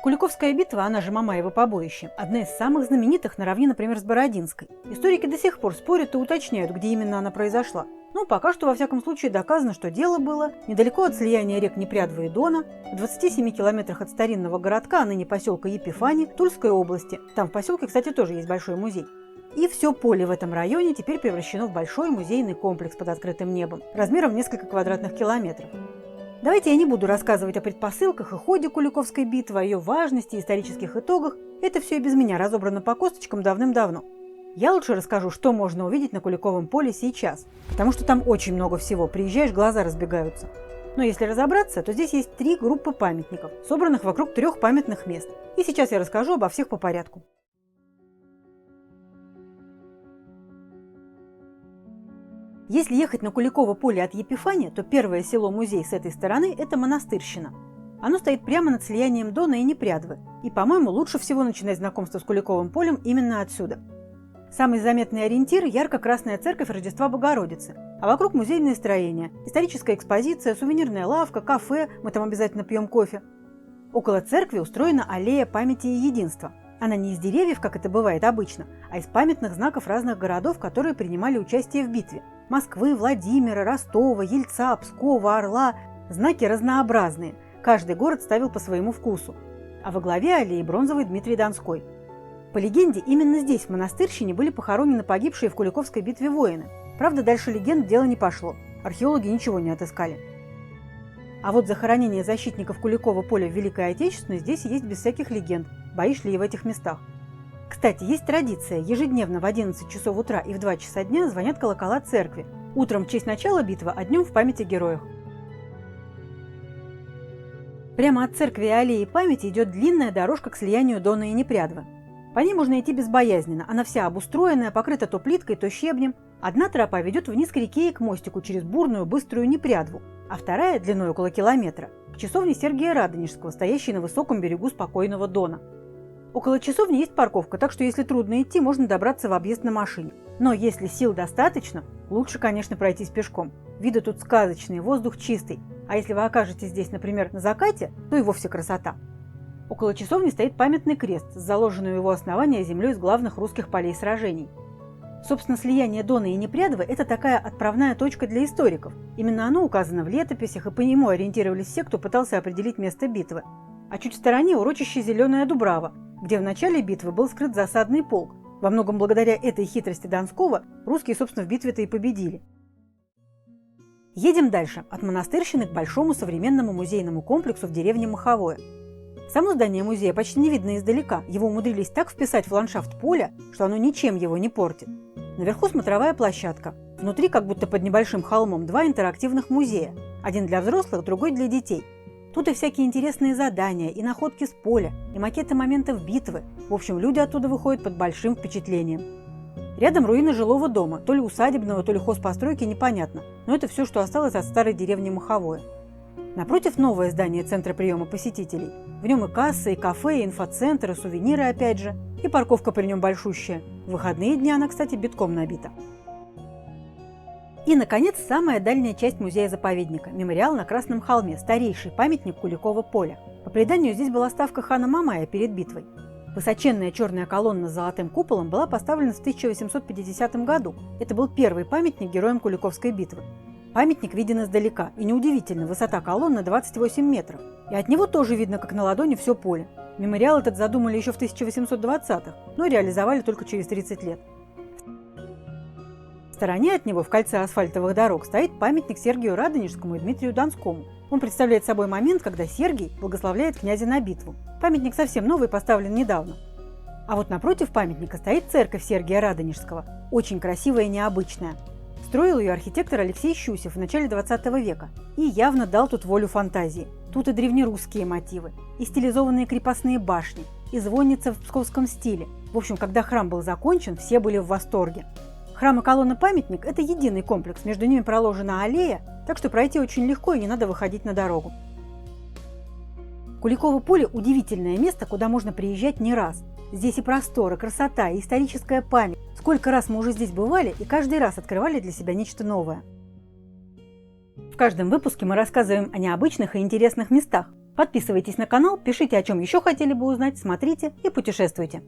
Куликовская битва, она же Мамаево побоище, одна из самых знаменитых наравне, например, с Бородинской. Историки до сих пор спорят и уточняют, где именно она произошла. Но пока что, во всяком случае, доказано, что дело было недалеко от слияния рек Непрядва и Дона, в 27 километрах от старинного городка, а ныне поселка Епифани, Тульской области. Там в поселке, кстати, тоже есть большой музей. И все поле в этом районе теперь превращено в большой музейный комплекс под открытым небом, размером в несколько квадратных километров. Давайте я не буду рассказывать о предпосылках и ходе Куликовской битвы, о ее важности и исторических итогах. Это все и без меня разобрано по косточкам давным-давно. Я лучше расскажу, что можно увидеть на Куликовом поле сейчас, потому что там очень много всего, приезжаешь, глаза разбегаются. Но если разобраться, то здесь есть 3 группы памятников, собранных вокруг 3 памятных мест. И сейчас я расскажу обо всех по порядку. Если ехать на Куликово поле от Епифани, то первое село-музей с этой стороны – это Монастырщина. Оно стоит прямо над слиянием Дона и Непрядвы, и, по-моему, лучше всего начинать знакомство с Куликовым полем именно отсюда. Самый заметный ориентир – ярко-красная церковь Рождества Богородицы, а вокруг музейные строения, историческая экспозиция, сувенирная лавка, кафе, мы там обязательно пьем кофе. Около церкви устроена аллея памяти и единства. Она не из деревьев, как это бывает обычно, а из памятных знаков разных городов, которые принимали участие в битве. Москвы, Владимира, Ростова, Ельца, Пскова, Орла. Знаки разнообразные. Каждый город ставил по своему вкусу. А во главе аллеи бронзовый Дмитрий Донской. По легенде, именно здесь, в Монастырщине, были похоронены погибшие в Куликовской битве воины. Правда, дальше легенд дело не пошло. Археологи ничего не отыскали. А вот захоронение защитников Куликова поля в Великой Отечественной здесь есть без всяких легенд. Бои шли и в этих местах. Кстати, есть традиция. Ежедневно в 11 часов утра и в 2 часа дня звонят колокола церкви. Утром в честь начала битвы, а днем в память о героях. Прямо от церкви и аллеи памяти идет длинная дорожка к слиянию Дона и Непрядвы. По ней можно идти безбоязненно. Она вся обустроенная, покрыта то плиткой, то щебнем. Одна тропа ведет вниз к реке и к мостику через бурную, быструю Непрядву, а вторая, длиной около километра, к часовне Сергия Радонежского, стоящей на высоком берегу спокойного Дона. Около часовни есть парковка, так что если трудно идти, можно добраться в объезд на машине. Но если сил достаточно, лучше, конечно, пройтись пешком. Виды тут сказочные, воздух чистый. А если вы окажетесь здесь, например, на закате, то и вовсе красота. Около часовни стоит памятный крест с заложенной у его основания землей из главных русских полей сражений. Собственно, слияние Дона и Непрядвы – это такая отправная точка для историков. Именно оно указано в летописях, и по нему ориентировались все, кто пытался определить место битвы. А чуть в стороне урочище Зеленая Дубрава, где в начале битвы был скрыт засадный полк. Во многом благодаря этой хитрости Донского русские, собственно, в битве-то и победили. Едем дальше, от Монастырщины к большому современному музейному комплексу в деревне Маховое. Само здание музея почти не видно издалека, его умудрились так вписать в ландшафт поля, что оно ничем его не портит. Наверху смотровая площадка, внутри, как будто под небольшим холмом, 2 интерактивных музея, один для взрослых, другой для детей. Тут и всякие интересные задания, и находки с поля, и макеты моментов битвы. В общем, люди оттуда выходят под большим впечатлением. Рядом руины жилого дома, то ли усадебного, то ли хозпостройки, непонятно, но это все, что осталось от старой деревни Маховое. Напротив новое здание центра приема посетителей. В нем и касса, и кафе, и инфоцентр, и сувениры опять же, и парковка при нем большущая. В выходные дни она, кстати, битком набита. И, наконец, самая дальняя часть музея-заповедника – мемориал на Красном холме, старейший памятник Куликова поля. По преданию, здесь была ставка хана Мамая перед битвой. Высоченная черная колонна с золотым куполом была поставлена в 1850 году. Это был первый памятник героям Куликовской битвы. Памятник виден издалека, и неудивительно, высота колонны 28 метров. И от него тоже видно, как на ладони, все поле. Мемориал этот задумали еще в 1820-х, но реализовали только через 30 лет. В стороне от него, в кольце асфальтовых дорог, стоит памятник Сергию Радонежскому и Дмитрию Донскому. Он представляет собой момент, когда Сергий благословляет князя на битву. Памятник совсем новый, поставлен недавно. А вот напротив памятника стоит церковь Сергия Радонежского, очень красивая и необычная. Строил ее архитектор Алексей Щусев в начале 20 века и явно дал тут волю фантазии. Тут и древнерусские мотивы, и стилизованные крепостные башни, и звонница в псковском стиле. В общем, когда храм был закончен, все были в восторге. Храм и колонна-памятник – это единый комплекс, между ними проложена аллея, так что пройти очень легко и не надо выходить на дорогу. Куликово поле – удивительное место, куда можно приезжать не раз. Здесь и простор, и красота, и историческая память. Сколько раз мы уже здесь бывали, и каждый раз открывали для себя нечто новое. В каждом выпуске мы рассказываем о необычных и интересных местах. Подписывайтесь на канал, пишите, о чем еще хотели бы узнать, смотрите и путешествуйте.